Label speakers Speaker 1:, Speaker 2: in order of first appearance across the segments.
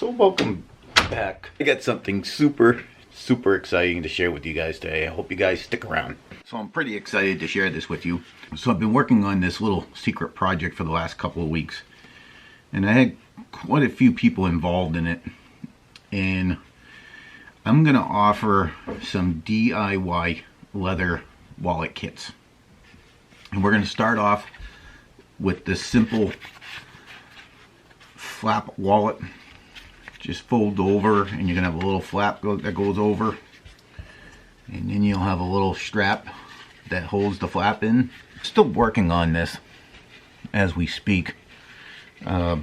Speaker 1: So welcome back. I got something super exciting to share with you guys today. I hope you guys stick around. So I'm pretty excited to share this with you. So I've been working on this little secret project for the last couple of weeks, and I had quite a few people involved in it, and I'm gonna offer some DIY leather wallet kits. And we're gonna start off with this simple flap wallet. Just fold over, and you're gonna have a little flap that goes over, and then you'll have a little strap that holds the flap in. Still working on this as we speak. The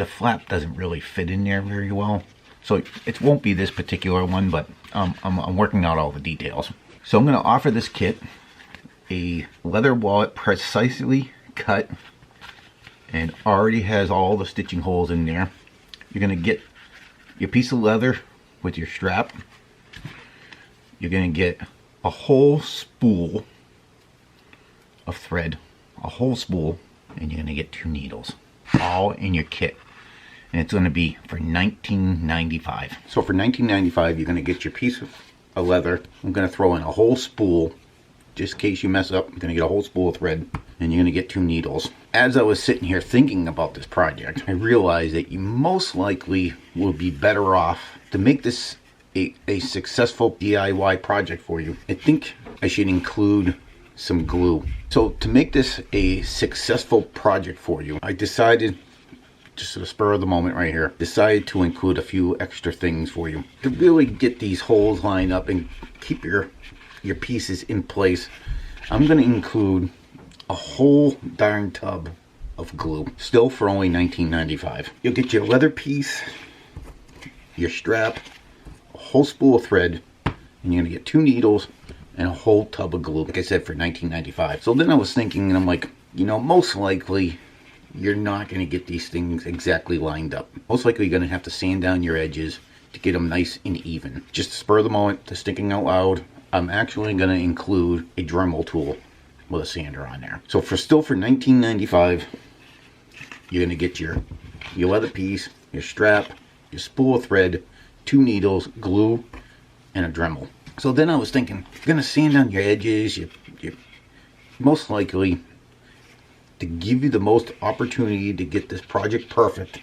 Speaker 1: flap doesn't really fit in there very well, so it won't be this particular one, but I'm working out all the details. So I'm gonna offer this kit, a leather wallet precisely cut and already has all the stitching holes in there. You're going to get your piece of leather with your strap. You're going to get a whole spool of thread, a whole spool, and you're going to get 2 needles, all in your kit. And it's going to be for $19.95. So for $19.95, you're going to get your piece of leather. I'm going to throw in a whole spool, just in case you mess up. You're going to get a whole spool of thread, and you're going to get 2 needles. As I was sitting here thinking about this project, I realized that you most likely will be better off to make this a successful DIY project for you. I think I should include some glue. So to make this a successful project for you, I decided, just at the spur of the moment right here, decided to include a few extra things for you to really get these holes lined up and keep your pieces in place. I'm going to include a whole darn tub of glue, still for only $19.95. You'll get your leather piece, your strap, a whole spool of thread, and you're gonna get 2 needles and a whole tub of glue, like I said, for $19.95. So then I was thinking, and I'm like, you know, most likely you're not gonna get these things exactly lined up. Most likely you're gonna have to sand down your edges to get them nice and even. Just to spur of the moment, just thinking out loud, I'm actually gonna include a Dremel tool with a sander on there. So for $19.95, you're gonna get your leather piece, your strap, your spool of thread, 2 needles, glue, and a Dremel. So then I was thinking, you're gonna sand down your edges. You most likely, to give you the most opportunity to get this project perfect,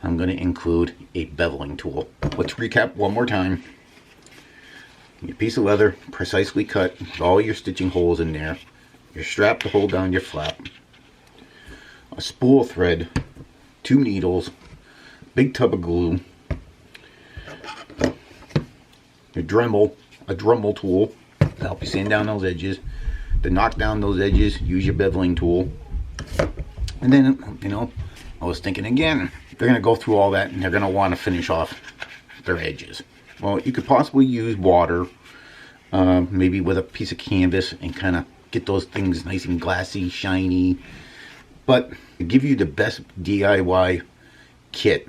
Speaker 1: I'm gonna include a beveling tool. Let's recap one more time. Your piece of leather, precisely cut, with all your stitching holes in there. Your strap to hold down your flap. A spool of thread. 2 needles. Big tub of glue. Your Dremel, a Dremel tool to help you sand down those edges. To knock down those edges, use your beveling tool. And then, you know, I was thinking again, they're going to go through all that and they're going to want to finish off their edges. Well, you could possibly use water, maybe with a piece of canvas, and kind of get those things nice and glassy, shiny. But to give you the best DIY kit,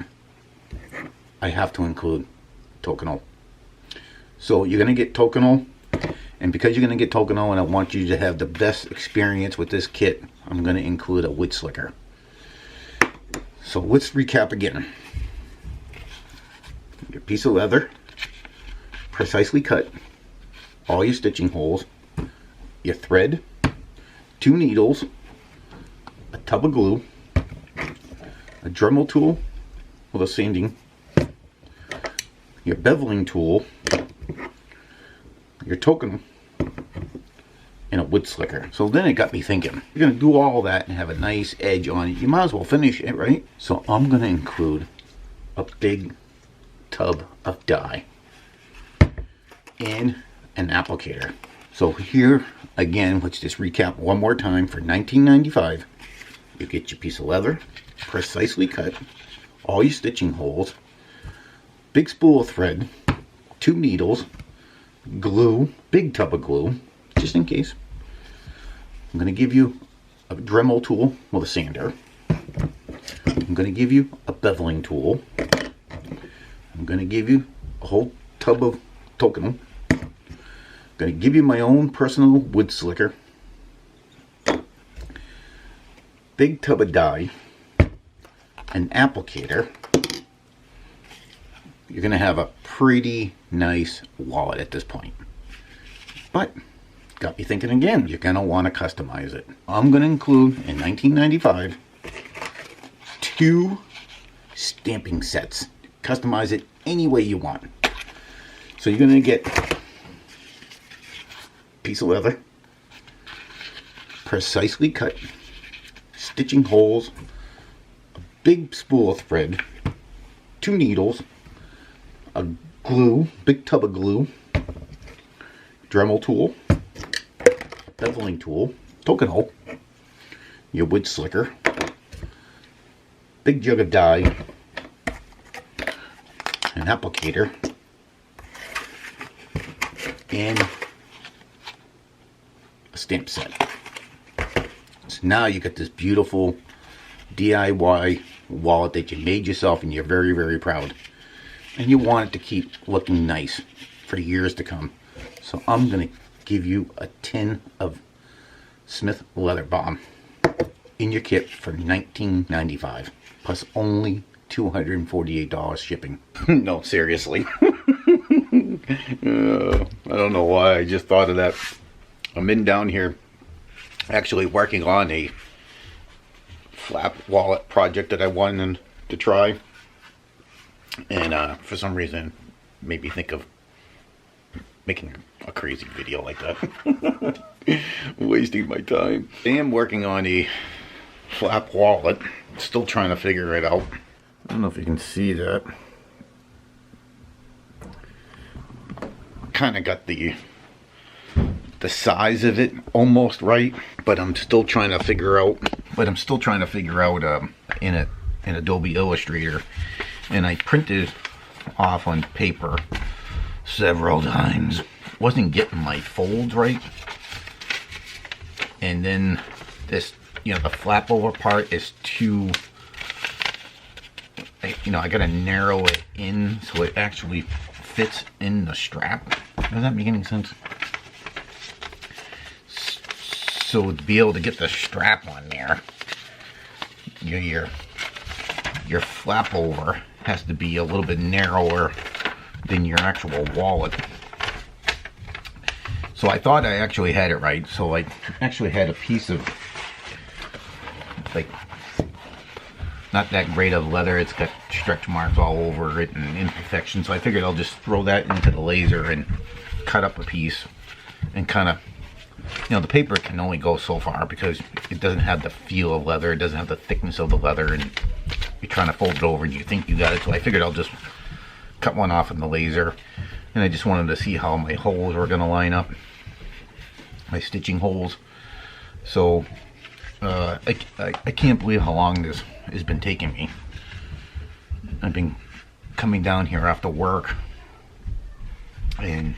Speaker 1: I have to include Tokonol. So you're going to get Tokonol, and because you're going to get Tokonol and I want you to have the best experience with this kit, I'm going to include a wood slicker. So let's recap again. Your piece of leather, precisely cut, all your stitching holes, your thread, 2 needles, a tub of glue, a Dremel tool with a sanding, your beveling tool, your Tokonol, and a wood slicker. So then it got me thinking, you're going to do all that and have a nice edge on it. You might as well finish it, right? So I'm going to include a big tub of dye and an applicator. So here again, let's just recap one more time. For $19.95, you get your piece of leather, precisely cut, all your stitching holes, big spool of thread, 2 needles, glue, big tub of glue, just in case. I'm going to give you a Dremel tool with a sander. I'm going to give you a beveling tool. I'm going to give you a whole tub of Tokonol. I'm going to give you my own personal wood slicker. big tub of dye, an applicator, you're gonna have a pretty nice wallet at this point. But got me thinking again, you're gonna want to customize it. I'm gonna include in 1995 2 stamping sets. Customize it any way you want. So you're gonna get a piece of leather, precisely cut, stitching holes, a big spool of thread, 2 needles, a glue, big tub of glue, Dremel tool, beveling tool, token hole, your wood slicker, big jug of dye, an applicator, and a stamp set. So now you got this beautiful DIY wallet that you made yourself and you're very, very proud. And you want it to keep looking nice for years to come. So I'm going to give you a tin of Smith Leather Bomb in your kit for $19.95 plus only $248 shipping. No, seriously. I don't know why I just thought of that. I'm in down here actually working on a flap wallet project that I wanted to try, and for some reason made me think of making a crazy video like that. Wasting my time. I am working on a flap wallet, still trying to figure it out. I don't know if you can see that. Kind of got the size of it almost right, but I'm still trying to figure out in Adobe Illustrator, and I printed off on paper several times. Wasn't getting my folds right, and then this, you know, the flap over part is too, you know, I gotta narrow it in so it actually fits in the strap. Does that make any sense? So to be able to get the strap on there, your flap over has to be a little bit narrower than your actual wallet. So I thought I actually had it right. So I actually had a piece of, like, not that great of leather. It's got stretch marks all over it and imperfections. So I figured I'll just throw that into the laser and cut up a piece and kind of, you know, the paper can only go so far because it doesn't have the feel of leather. It doesn't have the thickness of the leather, and you're trying to fold it over and you think you got it. So I figured I'll just cut one off in the laser, and I just wanted to see how my holes were going to line up, my stitching holes. So I can't believe how long this has been taking me. I've been coming down here after work and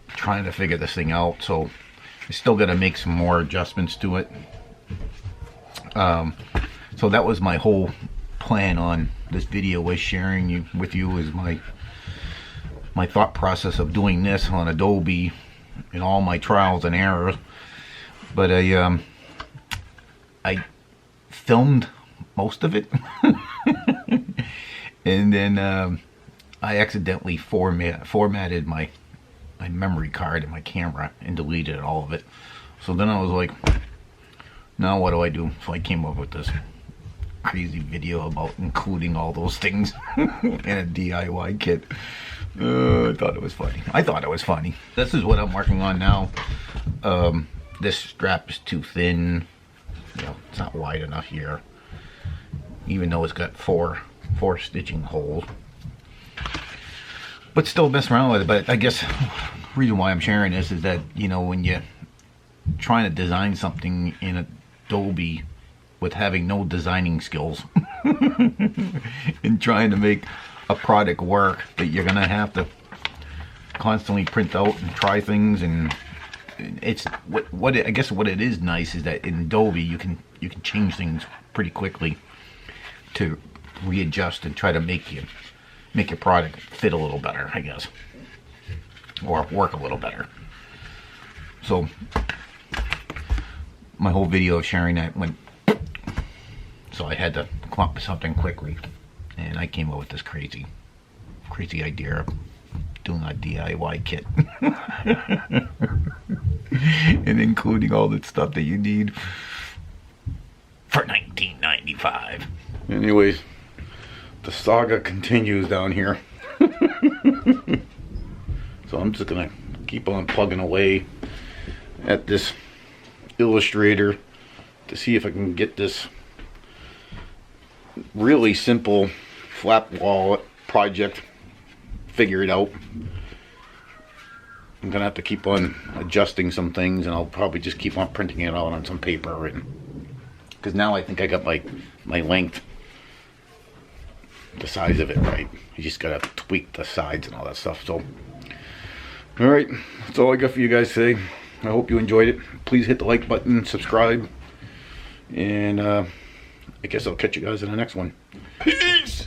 Speaker 1: trying to figure this thing out. So I still got to make some more adjustments to it. So that was my whole plan on this video, was sharing with you is my thought process of doing this on Adobe and all my trials and errors. But I filmed most of it and then I accidentally formatted my memory card and my camera and deleted all of it. So then I was like, now what do I do? So I came up with this crazy video about including all those things in a DIY kit. I thought it was funny. This is what I'm working on now. This strap is too thin. You know, it's not wide enough here, even though it's got four stitching holes. But still messing around with it. But I guess the reason why I'm sharing this is that, you know, when you're trying to design something in Adobe with having no designing skills and trying to make a product work, that you're gonna have to constantly print out and try things. And it's I guess what it is nice is that in Adobe you can change things pretty quickly to readjust and try to make your product fit a little better, I guess, or work a little better. So my whole video of sharing that went So I had to come up with something quickly, and I came up with this crazy idea of doing a DIY kit. And including all the stuff that you need for $19.95. Anyways, the saga continues down here. So I'm just gonna keep on plugging away at this Illustrator to see if I can get this really simple flap wall project figured out. I'm gonna have to keep on adjusting some things, and I'll probably just keep on printing it out on some paper, and because now I think I got my length, the size of it right. You just gotta tweak the sides and all that stuff. So all right, that's all I got for you guys today. I hope you enjoyed it. Please hit the like button, subscribe, and I guess I'll catch you guys in the next one. Peace.